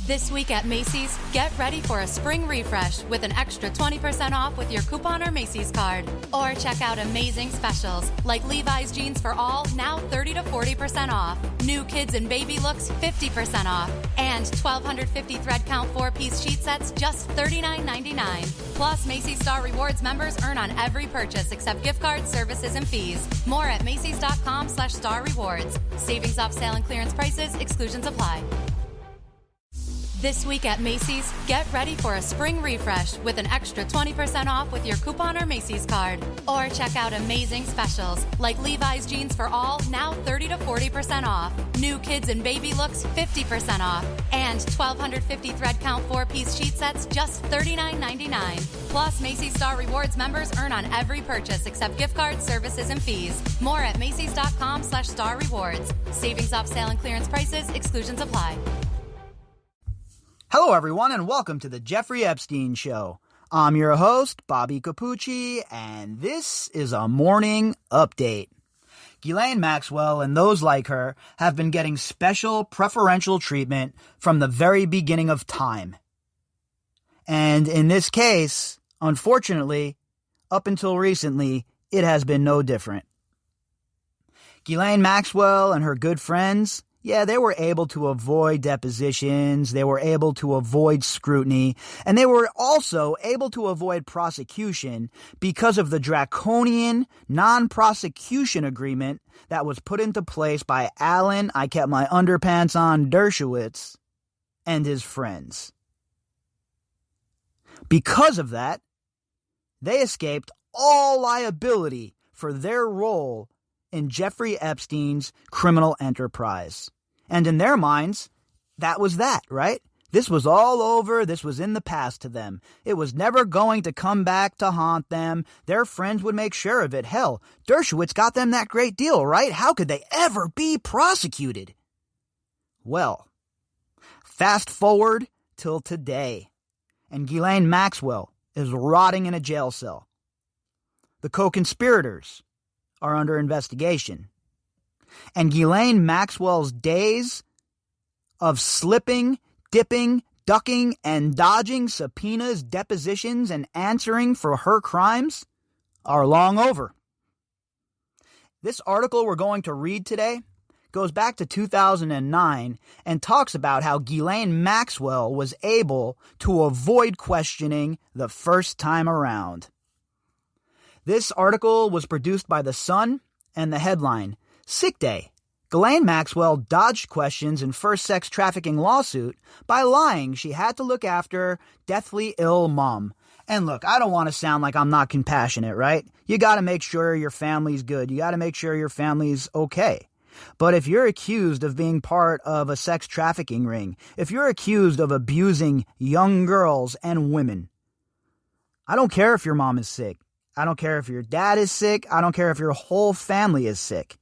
This week at Macy's, get ready for a spring refresh with an extra 20% off with your coupon or Macy's card. Or check out amazing specials like Levi's jeans for all, now 30 to 40% off. New kids and baby looks, 50% off. And 1,250 thread count 4-piece sheet sets, just $39.99. Plus, Macy's Star Rewards members earn on every purchase except gift cards, services, and fees. More at Macys.com/Star Rewards. Savings off sale and clearance prices, exclusions apply. This week at Macy's, get ready for a spring refresh with an extra 20% off with your coupon or Macy's card. Or check out amazing specials like Levi's jeans for all, now 30 to 40% off. New kids and baby looks, 50% off. And 1,250 thread count 4-piece sheet sets, just $39.99. Plus, Macy's Star Rewards members earn on every purchase except gift cards, services, and fees. More at Macys.com/Star Rewards. Savings off sale and clearance prices, exclusions apply. Hello, everyone, and welcome to the Jeffrey Epstein Show. I'm your host, Bobbycapucci, and this is a morning update. Ghislaine Maxwell and those like her have been getting special preferential treatment from the very beginning of time. And in this case, unfortunately, up until recently, it has been no different. Ghislaine Maxwell and her good friends, they were able to avoid depositions, they were able to avoid scrutiny, and they were also able to avoid prosecution because of the draconian non-prosecution agreement that was put into place by Alan, I kept my underpants on, Dershowitz, and his friends. Because of that, they escaped all liability for their role in Jeffrey Epstein's criminal enterprise. And in their minds, that was that, right? This was all over. This was in the past to them. It was never going to come back to haunt them. Their friends would make sure of it. Hell, Dershowitz got them that great deal, right? How could they ever be prosecuted? Well, fast forward till today, and Ghislaine Maxwell is rotting in a jail cell. The co-conspirators are under investigation. And Ghislaine Maxwell's days of slipping, dipping, ducking, and dodging subpoenas, depositions, and answering for her crimes are long over. This article we're going to read today goes back to 2009 and talks about how Ghislaine Maxwell was able to avoid questioning the first time around. This article was produced by The Sun, and the headline, Sick Day. Ghislaine Maxwell dodged questions in first sex trafficking lawsuit by lying she had to look after deathly ill mom. And look, I don't want to sound like I'm not compassionate, right? You got to make sure your family's good. You got to make sure your family's okay. But if you're accused of being part of a sex trafficking ring, if you're accused of abusing young girls and women, I don't care if your mom is sick. I don't care if your dad is sick. I don't care if your whole family is sick.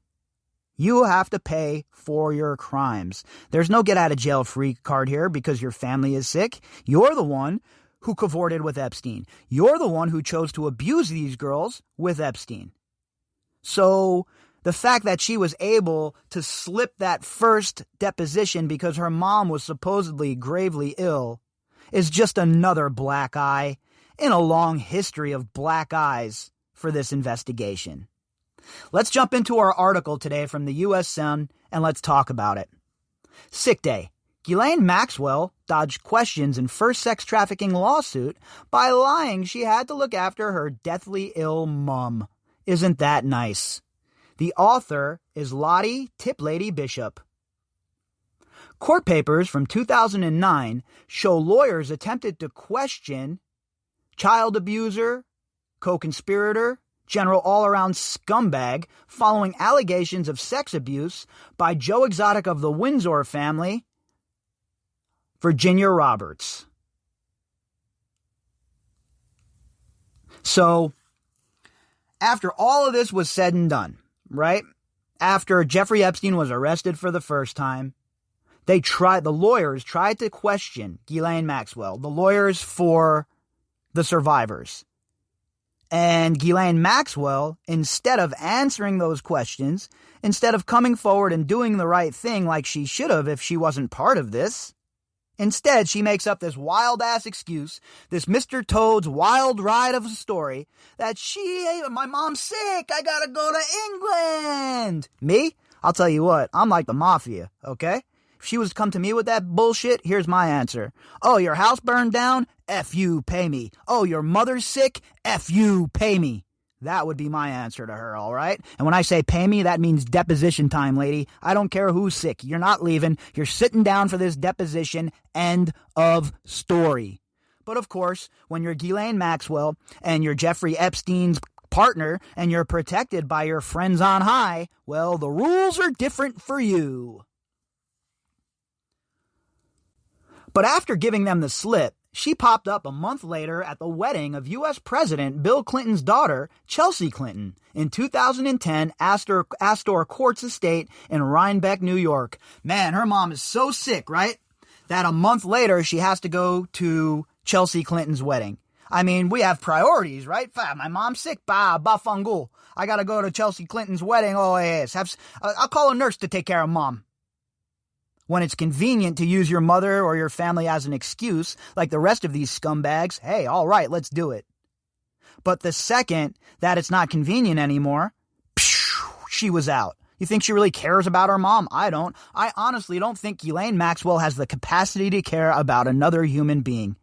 You have to pay for your crimes. There's no get-out-of-jail-free card here because your family is sick. You're the one who cavorted with Epstein. You're the one who chose to abuse these girls with Epstein. So the fact that she was able to slip that first deposition because her mom was supposedly gravely ill is just another black eye in a long history of black eyes for this investigation. Let's jump into our article today from the U.S. Sun and let's talk about it. Sick Day. Ghislaine Maxwell dodged questions in first sex trafficking lawsuit by lying she had to look after her deathly ill mom. Isn't that nice? The author is Lottie Tiplady Bishop. Court papers from 2009 show lawyers attempted to question child abuser, co-conspirator, general all-around scumbag following allegations of sex abuse by Joe Exotic of the Windsor family, Virginia Roberts. So, after all of this was said and done, right? After Jeffrey Epstein was arrested for the first time, the lawyers tried to question Ghislaine Maxwell, the lawyers for the survivors. And Ghislaine Maxwell, instead of answering those questions, instead of coming forward and doing the right thing like she should have if she wasn't part of this, Instead, she makes up this wild-ass excuse, this Mr. Toad's wild ride of a story, that my mom's sick, I gotta go to England. Me? I'll tell you what, I'm like the mafia, okay? If she was to come to me with that bullshit, here's my answer. Oh, your house burned down? F you, pay me. Oh, your mother's sick? F you, pay me. That would be my answer to her, all right? And when I say pay me, that means deposition time, lady. I don't care who's sick. You're not leaving. You're sitting down for this deposition. End of story. But of course, when you're Ghislaine Maxwell and you're Jeffrey Epstein's partner and you're protected by your friends on high, well, the rules are different for you. But after giving them the slip, she popped up a month later at the wedding of U.S. President Bill Clinton's daughter, Chelsea Clinton, in 2010 Astor Courts Estate in Rhinebeck, New York. Man, her mom is so sick, right? That a month later, she has to go to Chelsea Clinton's wedding. I mean, we have priorities, right? My mom's sick, fangul. I gotta go to Chelsea Clinton's wedding. Oh, yes. I'll call a nurse to take care of mom. When it's convenient to use your mother or your family as an excuse, like the rest of these scumbags, hey, all right, let's do it. But the second that it's not convenient anymore, she was out. You think she really cares about her mom? I don't. I honestly don't think Ghislaine Maxwell has the capacity to care about another human being.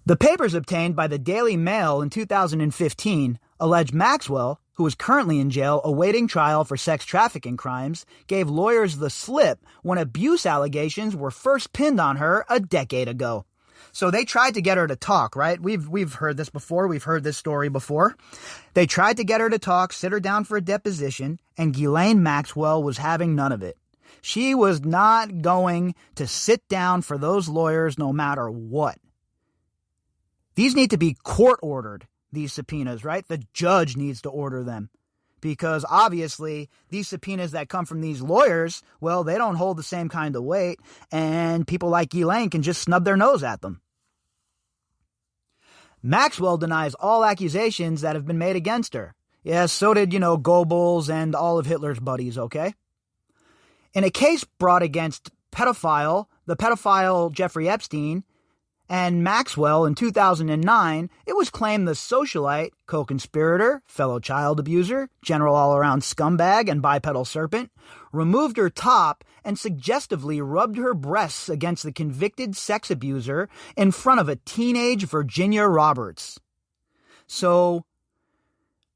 The papers obtained by the Daily Mail in 2015 allege Maxwell, who is currently in jail awaiting trial for sex trafficking crimes, gave lawyers the slip when abuse allegations were first pinned on her a decade ago. So they tried to get her to talk, right? We've heard this before. We've heard this story before. They tried to get her to talk, sit her down for a deposition, and Ghislaine Maxwell was having none of it. She was not going to sit down for those lawyers no matter what. These need to be court-ordered, these subpoenas, right? The judge needs to order them. Because obviously, these subpoenas that come from these lawyers, well, they don't hold the same kind of weight, and people like Ghislaine can just snub their nose at them. Maxwell denies all accusations that have been made against her. Yes, so did, Goebbels and all of Hitler's buddies, okay? In a case brought against the pedophile Jeffrey Epstein, and Maxwell in 2009, it was claimed the socialite, co-conspirator, fellow child abuser, general all-around scumbag, and bipedal serpent removed her top and suggestively rubbed her breasts against the convicted sex abuser in front of a teenage Virginia Roberts. So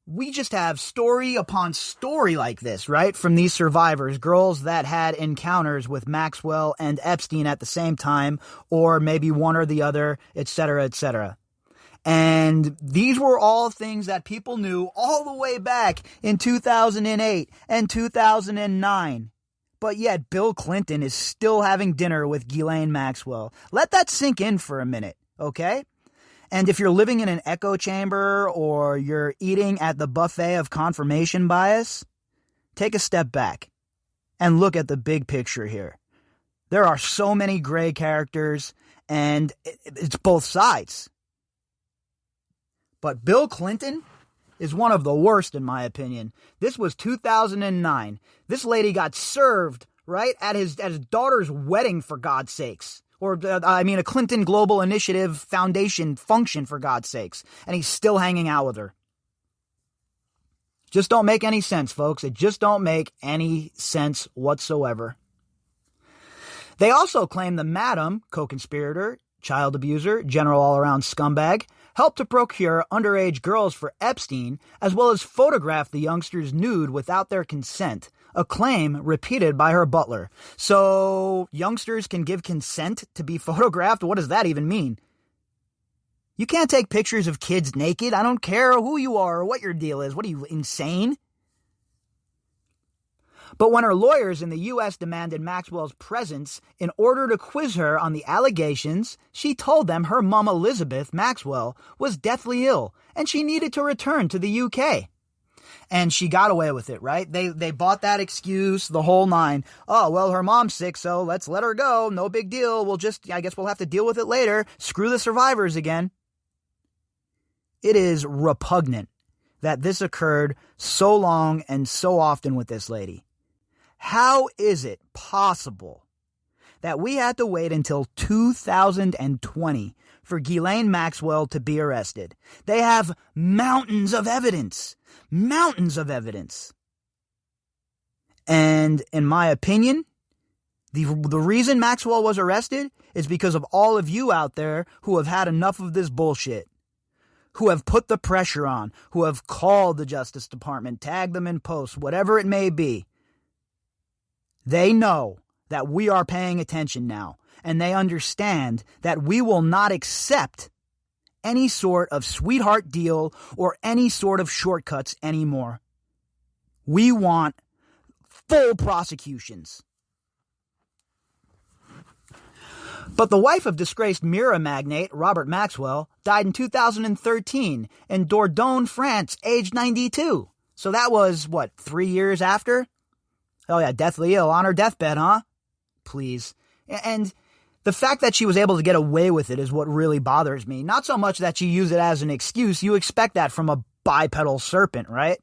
we just have story upon story like this, right? From these survivors, girls that had encounters with Maxwell and Epstein at the same time, or maybe one or the other, etc., etc. And these were all things that people knew all the way back in 2008 and 2009. But yet Bill Clinton is still having dinner with Ghislaine Maxwell. Let that sink in for a minute, okay? And if you're living in an echo chamber or you're eating at the buffet of confirmation bias, take a step back and look at the big picture here. There are so many gray characters, and it's both sides. But Bill Clinton is one of the worst, in my opinion. This was 2009. This lady got served, right, at his daughter's wedding, for God's sakes. Or, a Clinton Global Initiative Foundation function, for God's sakes. And he's still hanging out with her. Just don't make any sense, folks. It just don't make any sense whatsoever. They also claim the madam, co-conspirator, child abuser, general all-around scumbag, helped to procure underage girls for Epstein, as well as photograph the youngsters nude without their consent, a claim repeated by her butler. So, youngsters can give consent to be photographed? What does that even mean? You can't take pictures of kids naked. I don't care who you are or what your deal is. What are you, insane? But when her lawyers in the U.S. demanded Maxwell's presence in order to quiz her on the allegations, she told them her mom, Elizabeth Maxwell, was deathly ill and she needed to return to the U.K. And she got away with it, right? They bought that excuse, the whole nine. Oh, well, her mom's sick, so let's let her go. No big deal. I guess we'll have to deal with it later. Screw the survivors again. It is repugnant that this occurred so long and so often with this lady. How is it possible that we had to wait until 2020 for Ghislaine Maxwell to be arrested. They have mountains of evidence. Mountains of evidence. And in my opinion, the reason Maxwell was arrested is because of all of you out there who have had enough of this bullshit, who have put the pressure on, who have called the Justice Department, tagged them in posts, whatever it may be. They know that we are paying attention now, and they understand that we will not accept any sort of sweetheart deal or any sort of shortcuts anymore. We want full prosecutions. But the wife of disgraced Mira magnate Robert Maxwell died in 2013 in Dordogne, France, aged 92. So that was, 3 years after? Oh yeah, deathly ill on her deathbed, huh? Please. And the fact that she was able to get away with it is what really bothers me. Not so much that she used it as an excuse. You expect that from a bipedal serpent, right?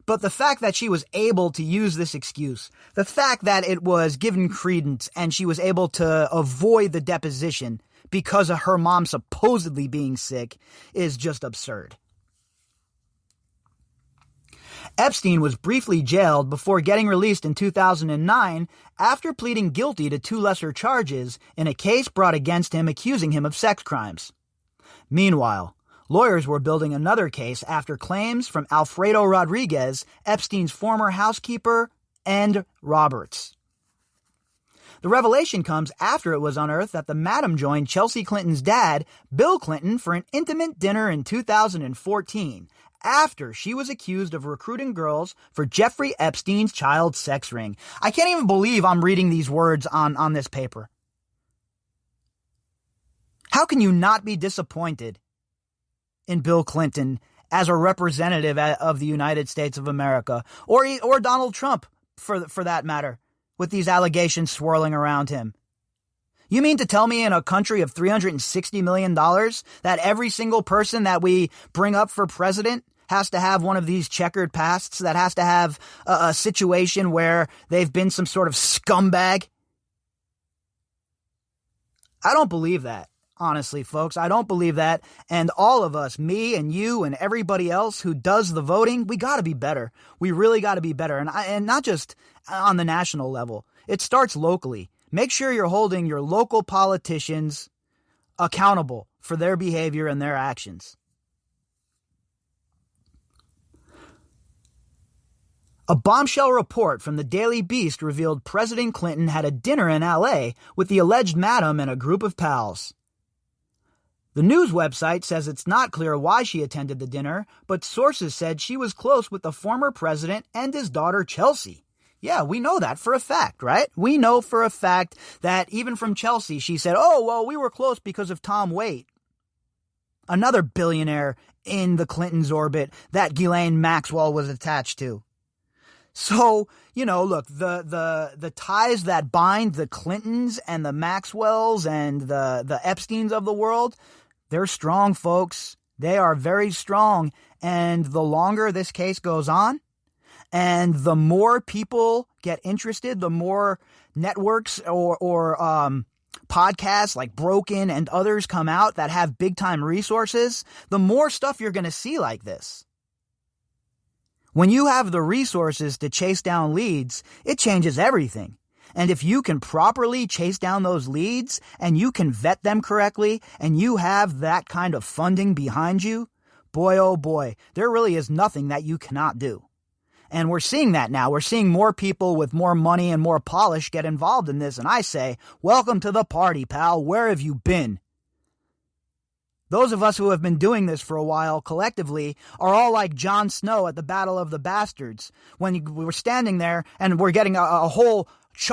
But the fact that she was able to use this excuse, the fact that it was given credence and she was able to avoid the deposition because of her mom supposedly being sick is just absurd. Epstein was briefly jailed before getting released in 2009 after pleading guilty to 2 lesser charges in a case brought against him accusing him of sex crimes. Meanwhile, lawyers were building another case after claims from Alfredo Rodriguez, Epstein's former housekeeper, and Roberts. The revelation comes after it was unearthed that the madam joined Chelsea Clinton's dad, Bill Clinton, for an intimate dinner in 2014, after she was accused of recruiting girls for Jeffrey Epstein's child sex ring. I can't even believe I'm reading these words on this paper. How can you not be disappointed in Bill Clinton as a representative of the United States of America, or Donald Trump, for that matter, with these allegations swirling around him? You mean to tell me in a country of $360 million that every single person that we bring up for president has to have one of these checkered pasts, that has to have a situation where they've been some sort of scumbag? I don't believe that. Honestly, folks, I don't believe that. And all of us, me and you and everybody else who does the voting, we got to be better. We really got to be better. And not just on the national level. It starts locally. Make sure you're holding your local politicians accountable for their behavior and their actions. A bombshell report from the Daily Beast revealed President Clinton had a dinner in L.A. with the alleged madam and a group of pals. The news website says it's not clear why she attended the dinner, but sources said she was close with the former president and his daughter Chelsea. Yeah, we know that for a fact, right? We know for a fact that even from Chelsea, she said, oh, well, we were close because of Tom Waite, another billionaire in the Clintons' orbit that Ghislaine Maxwell was attached to. So, look, the ties that bind the Clintons and the Maxwells and the Epsteins of the world, they're strong, folks. They are very strong. And the longer this case goes on, and the more people get interested, the more networks or podcasts like Broken and others come out that have big-time resources, the more stuff you're going to see like this. When you have the resources to chase down leads, it changes everything. And if you can properly chase down those leads and you can vet them correctly and you have that kind of funding behind you, boy, oh boy, there really is nothing that you cannot do. And we're seeing that now. We're seeing more people with more money and more polish get involved in this. And I say, welcome to the party, pal. Where have you been? Those of us who have been doing this for a while collectively are all like Jon Snow at the Battle of the Bastards. When we were standing there and we're getting a whole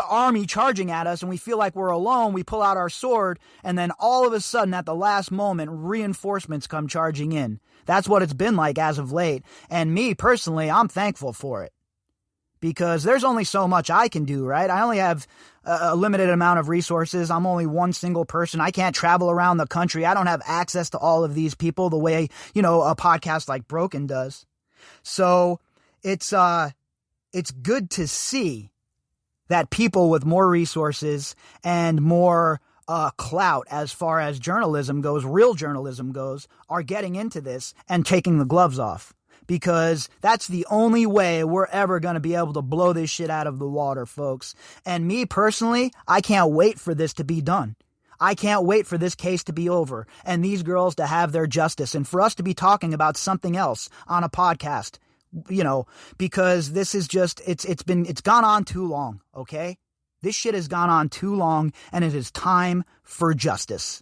army charging at us and we feel like we're alone, we pull out our sword, and then all of a sudden at the last moment, reinforcements come charging in. That's what it's been like as of late. And me, personally, I'm thankful for it. Because there's only so much I can do, right? I only have a limited amount of resources. I'm only one single person. I can't travel around the country. I don't have access to all of these people the way, a podcast like Broken does. So it's good to see that people with more resources and more clout as far as journalism goes, real journalism goes, are getting into this and taking the gloves off. Because that's the only way we're ever going to be able to blow this shit out of the water, folks. And me personally, I can't wait for this to be done. I can't wait for this case to be over and these girls to have their justice and for us to be talking about something else on a podcast, because this is just, it's gone on too long, okay? This shit has gone on too long and it is time for justice.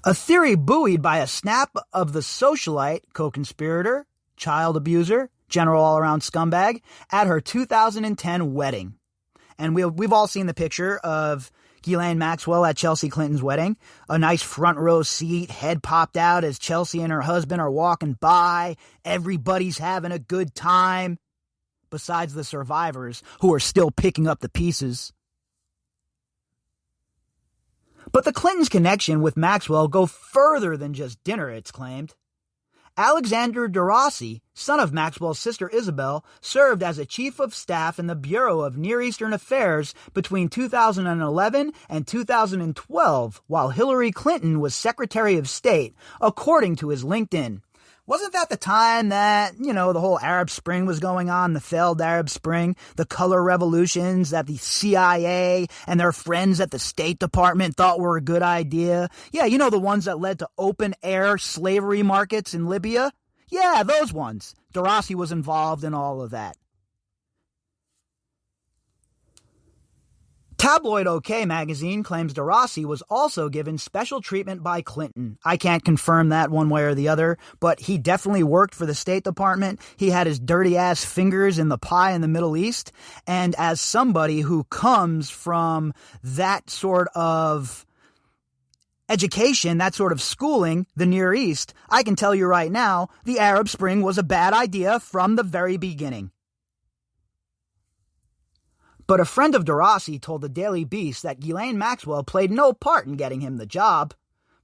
A theory buoyed by a snap of the socialite, co-conspirator, child abuser, general all-around scumbag at her 2010 wedding. And we've all seen the picture of Ghislaine Maxwell at Chelsea Clinton's wedding. A nice front row seat, head popped out as Chelsea and her husband are walking by. Everybody's having a good time. Besides the survivors who are still picking up the pieces. But the Clintons' connection with Maxwell go further than just dinner, it's claimed. Alexander DeRossi, son of Maxwell's sister Isabel, served as a chief of staff in the Bureau of Near Eastern Affairs between 2011 and 2012, while Hillary Clinton was Secretary of State, according to his LinkedIn. Wasn't that the time that, the whole Arab Spring was going on, the failed Arab Spring, the color revolutions that the CIA and their friends at the State Department thought were a good idea? Yeah, the ones that led to open-air slavery markets in Libya? Yeah, those ones. DeRossi was involved in all of that. Tabloid OK magazine claims DeRossi was also given special treatment by Clinton. I can't confirm that one way or the other, but he definitely worked for the State Department. He had his dirty-ass fingers in the pie in the Middle East. And as somebody who comes from that sort of education, that sort of schooling, the Near East, I can tell you right now, the Arab Spring was a bad idea from the very beginning. But a friend of DeRossi told the Daily Beast that Ghislaine Maxwell played no part in getting him the job.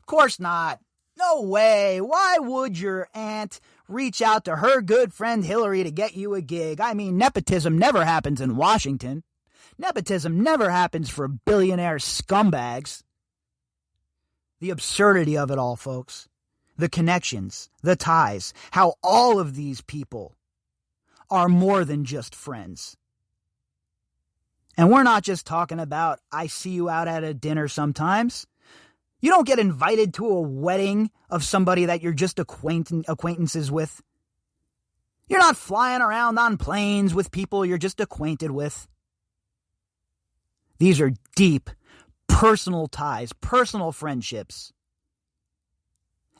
Of course not. No way. Why would your aunt reach out to her good friend Hillary to get you a gig? I mean, nepotism never happens in Washington. Nepotism never happens for billionaire scumbags. The absurdity of it all, folks. The connections, the ties, how all of these people are more than just friends. And we're not just talking about, I see you out at a dinner sometimes. You don't get invited to a wedding of somebody that you're just acquaintances with. You're not flying around on planes with people you're just acquainted with. These are deep, personal ties, personal friendships.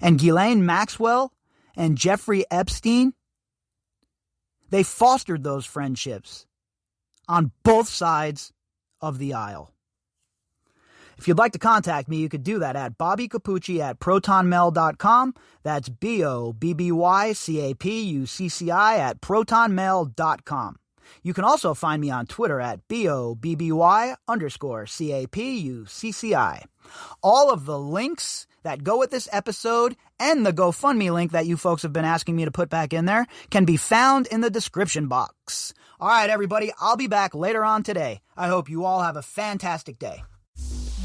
And Ghislaine Maxwell and Jeffrey Epstein, they fostered those friendships on both sides of the aisle. If you'd like to contact me, you could do that at Bobbycapucci at protonmail.com. That's BOBBYCAPUCCI at protonmail.com. You can also find me on Twitter at BOBBY_CAPUCCI. All of the links that go with this episode and the GoFundMe link that you folks have been asking me to put back in there can be found in the description box. All right, everybody, I'll be back later on today. I hope you all have a fantastic day.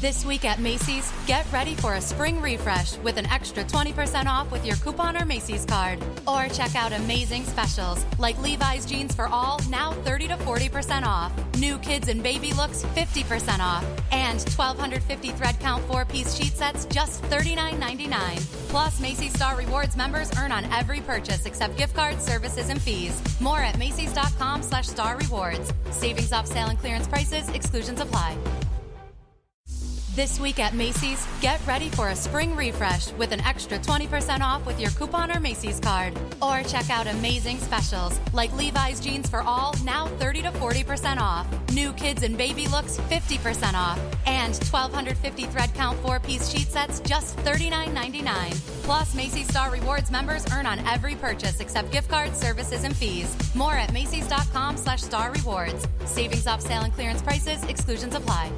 This week at Macy's, get ready for a spring refresh with an extra 20% off with your coupon or Macy's card. Or check out amazing specials like Levi's jeans for all, now 30 to 40% off. New kids and baby looks, 50% off. And 1,250 thread count 4-piece sheet sets, just $39.99. Plus, Macy's Star Rewards members earn on every purchase except gift cards, services, and fees. More at Macys.com/Star Rewards. Savings off sale and clearance prices, exclusions apply. This week at Macy's, get ready for a spring refresh with an extra 20% off with your coupon or Macy's card. Or check out amazing specials like Levi's jeans for all, now 30 to 40% off. New kids and baby looks, 50% off. And 1,250 thread count 4-piece sheet sets, just $39.99. Plus, Macy's Star Rewards members earn on every purchase except gift cards, services, and fees. More at Macys.com/Star Rewards. Savings off sale and clearance prices, exclusions apply.